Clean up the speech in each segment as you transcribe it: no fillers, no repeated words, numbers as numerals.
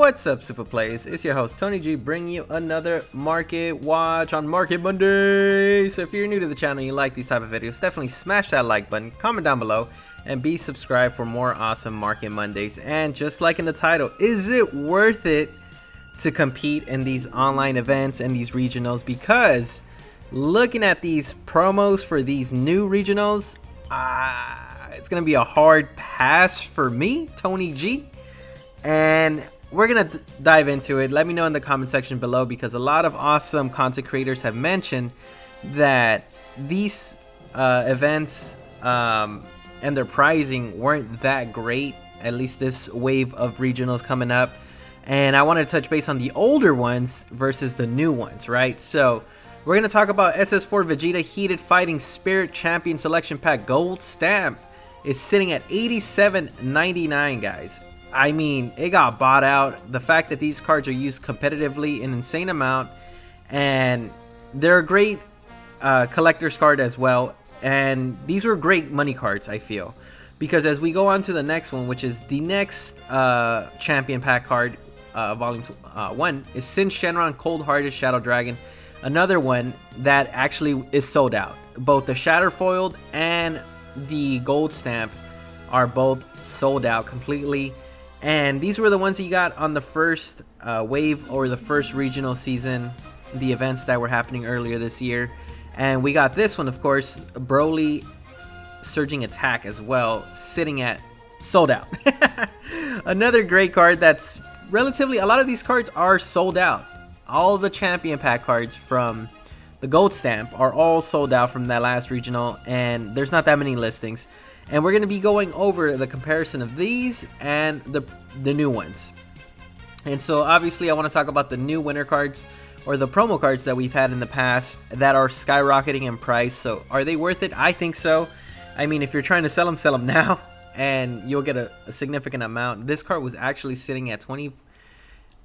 What's up, Super Playaz? It's your host Tony G, bringing you another market watch on Market Monday. So if you're new to the channel and you like these type of videos, definitely smash that like button, comment down below, and be subscribed for more awesome Market Mondays. And just like in the title, is it worth it to compete in these online events and these regionals? Because looking at these promos for these new regionals, it's gonna be a hard pass for me, Tony G. And we're gonna dive into it. Let me know in the comment section below, because a lot of awesome content creators have mentioned that these events and their pricing weren't that great, at least this wave of regionals coming up. And I wanted to touch base on the older ones versus the new ones, right? So we're gonna talk about SS4 Vegeta Heated Fighting Spirit Champion Selection Pack Gold Stamp is sitting at $87.99, guys. I mean, it got bought out. The fact that these cards are used competitively an insane amount, and they're a great collector's card as well. And these were great money cards, I feel, because as we go on to the next one, which is the next champion pack card, volume 1, is Sin Shenron Cold Hearted Shadow Dragon. Another one that actually is sold out. Both the Shatter Foiled and the Gold Stamp are both sold out completely. And these were the ones you got on the first wave, or the first regional season, the events that were happening earlier this year. And we got this one, of course, Broly Surging Attack as well, sitting at sold out. Another great card that's relatively, a lot of these cards are sold out. All the champion pack cards from the Gold Stamp are all sold out from that last regional, and there's not that many listings. And we're going to be going over the comparison of these and the new ones. And so obviously I want to talk about the new winner cards, or the promo cards that we've had in the past that are skyrocketing in price. So are they worth it? I think so. I mean, if you're trying to sell them now, and you'll get a significant amount. This card was actually sitting at 20.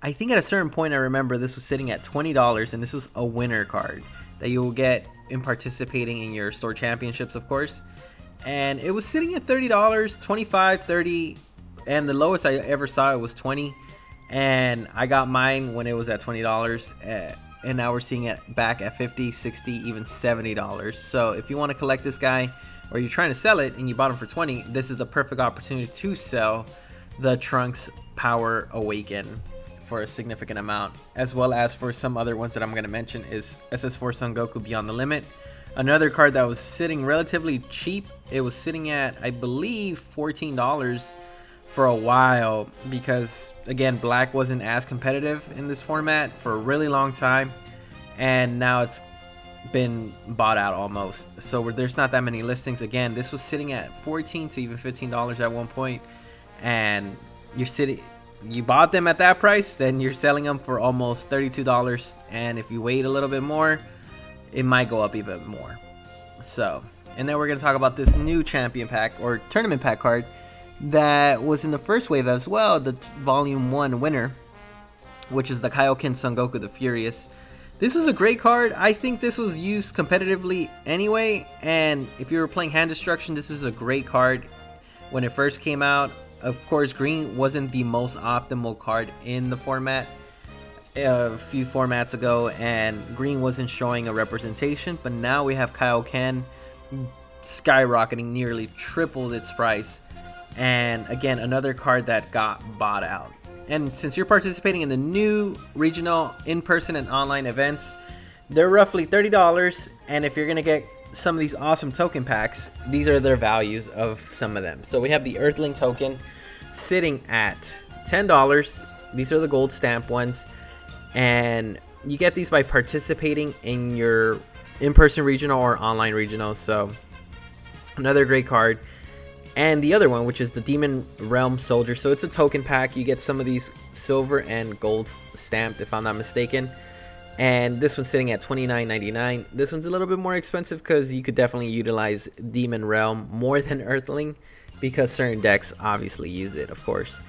I think at a certain point, I remember this was sitting at $20, and this was a winner card that you will get in participating in your store championships, of course. And it was sitting at $30, $25, $30, and the lowest I ever saw it was $20. And I got mine when it was at $20, and now we're seeing it back at $50, $60, even $70. So if you want to collect this guy, or you're trying to sell it and you bought him for $20, this is the perfect opportunity to sell the Trunks Power Awaken for a significant amount, as well as for some other ones that I'm going to mention is SS4 Son Goku Beyond the Limit. Another card that was sitting relatively cheap. It was sitting at, I believe, $14 for a while, because again, black wasn't as competitive in this format for a really long time, and now it's been bought out almost. So there's not that many listings. Again, this was sitting at $14 to even $15 at one point, and you bought them at that price, then you're selling them for almost $32, and if you wait a little bit more, it might go up even more. So, and then we're going to talk about this new champion pack, or tournament pack card, that was in the first wave as well, the volume 1 winner, which is the Kaioken Son Goku the Furious. This was a great card. I think this was used competitively anyway, and if you were playing Hand Destruction, this is a great card. When it first came out, of course, green wasn't the most optimal card in the format a few formats ago, and green wasn't showing a representation, but now we have Kaioken skyrocketing, nearly tripled its price, and again, another card that got bought out. And since you're participating in the new regional in-person and online events, they're roughly $30, and if you're going to get some of these awesome token packs, these are their values of some of them. So we have the Earthling token sitting at $10. These are the Gold Stamp ones, and you get these by participating in your in-person regional or online regional. So another great card. And the other one, which is the Demon Realm Soldier, so it's a token pack. You get some of these silver and gold stamped, if I'm not mistaken, and this one's sitting at $29.99. This one's a little bit more expensive because you could definitely utilize Demon Realm more than Earthling, because certain decks obviously use it, of course.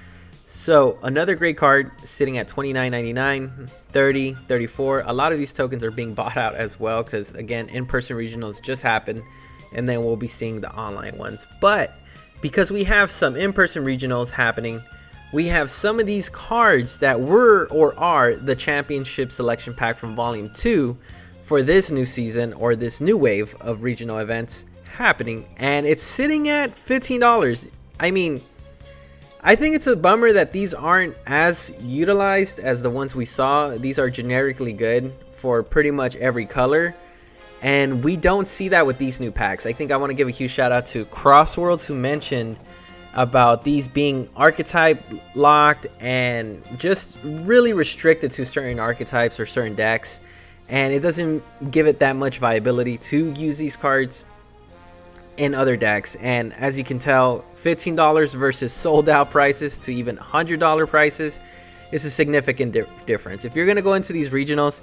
So another great card sitting at $29.99, $30, $34. A lot of these tokens are being bought out as well, because again, in-person regionals just happened, and then we'll be seeing the online ones. But because we have some in-person regionals happening, we have some of these cards that were or are the championship selection pack from volume 2 for this new season, or this new wave of regional events happening, and it's sitting at $15. I mean, I think it's a bummer that these aren't as utilized as the ones we saw. These are generically good for pretty much every color, and we don't see that with these new packs. I think I want to give a huge shout out to Crossworlds, who mentioned about these being archetype locked and just really restricted to certain archetypes or certain decks, and it doesn't give it that much viability to use these cards in other decks. And as you can tell, $15 versus sold out prices to even $100 prices is a significant difference. If you're going to go into these regionals,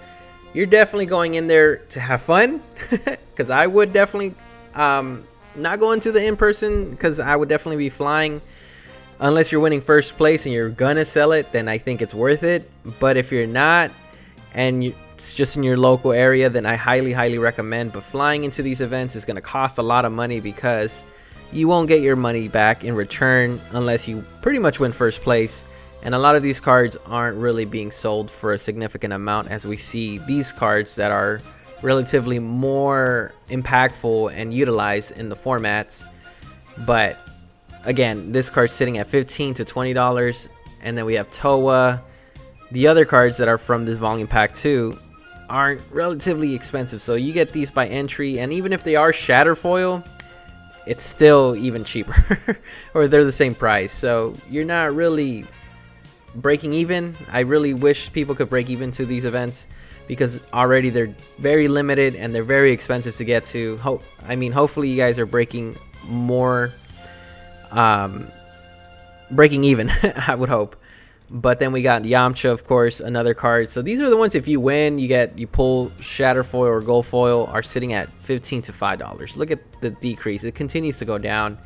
you're definitely going in there to have fun, because I would definitely not go into the in-person, because I would definitely be flying. Unless you're winning first place and you're gonna sell it, then I think it's worth it. But if you're not, and it's just in your local area, then I highly recommend. But flying into these events is gonna cost a lot of money, because you won't get your money back in return unless you pretty much win first place. And a lot of these cards aren't really being sold for a significant amount, as we see these cards that are relatively more impactful and utilized in the formats. But again, this card's sitting at $15 to $20. And then we have Toa. The other cards that are from this volume pack 2 aren't relatively expensive, so you get these by entry, and even if they are Shatterfoil, it's still even cheaper or they're the same price, so you're not really breaking even. I really wish people could break even to these events, because already they're very limited and they're very expensive to get to. Hopefully you guys are breaking more, breaking even. I would hope. But then we got Yamcha, of course, another card. So these are the ones, if you win, you pull Shatterfoil or Gold Foil, are sitting at $15 to $5. Look at the decrease. It continues to go down.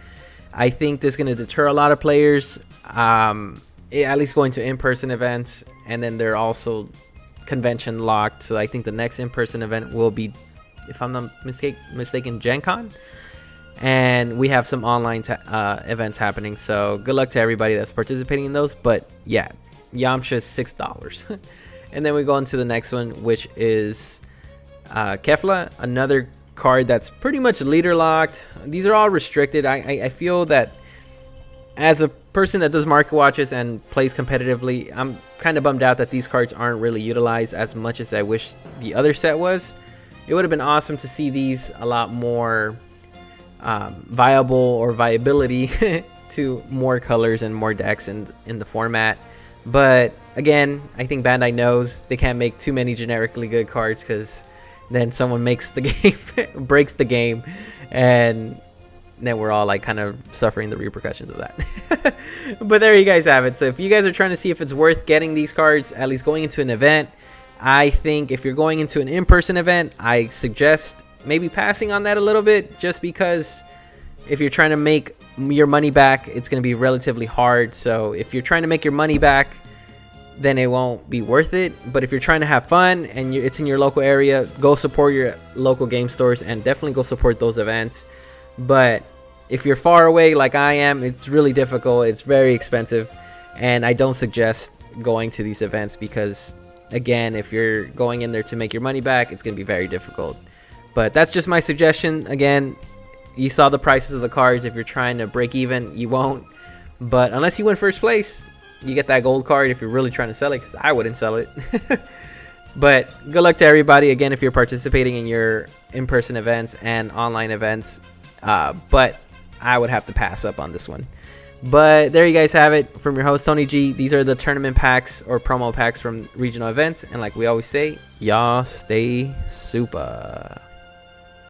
I think this is going to deter a lot of players, at least going to in-person events. And then they're also convention locked. So I think the next in-person event will be, if I'm not mistaken, Gen Con. And we have some online events happening, so good luck to everybody that's participating in those. But yeah, Yamcha is $6. And then we go into the next one, which is Kefla, another card that's pretty much leader locked. These are all restricted. I feel that as a person that does market watches and plays competitively, I'm kind of bummed out that these cards aren't really utilized as much as I wish the other set was. It would have been awesome to see these a lot more viable, or viability to more colors and more decks in the format. But again, I think Bandai knows they can't make too many generically good cards, because then someone makes the game breaks the game, and then we're all like kind of suffering the repercussions of that. But there you guys have it. So if you guys are trying to see if it's worth getting these cards, at least going into an event, I think if you're going into an in-person event, I suggest maybe passing on that a little bit, just because if you're trying to make your money back, it's going to be relatively hard. So if you're trying to make your money back, then it won't be worth it. But if you're trying to have fun and it's in your local area, go support your local game stores and definitely go support those events. But if you're far away like I am, it's really difficult. It's very expensive, and I don't suggest going to these events, because again, if you're going in there to make your money back, it's going to be very difficult. But that's just my suggestion. Again, you saw the prices of the cards. If you're trying to break even, you won't. But unless you win first place, you get that gold card if you're really trying to sell it, because I wouldn't sell it. But good luck to everybody, again, if you're participating in your in-person events and online events. But I would have to pass up on this one. But there you guys have it from your host, Tony G. These are the tournament packs or promo packs from regional events. And like we always say, y'all stay super.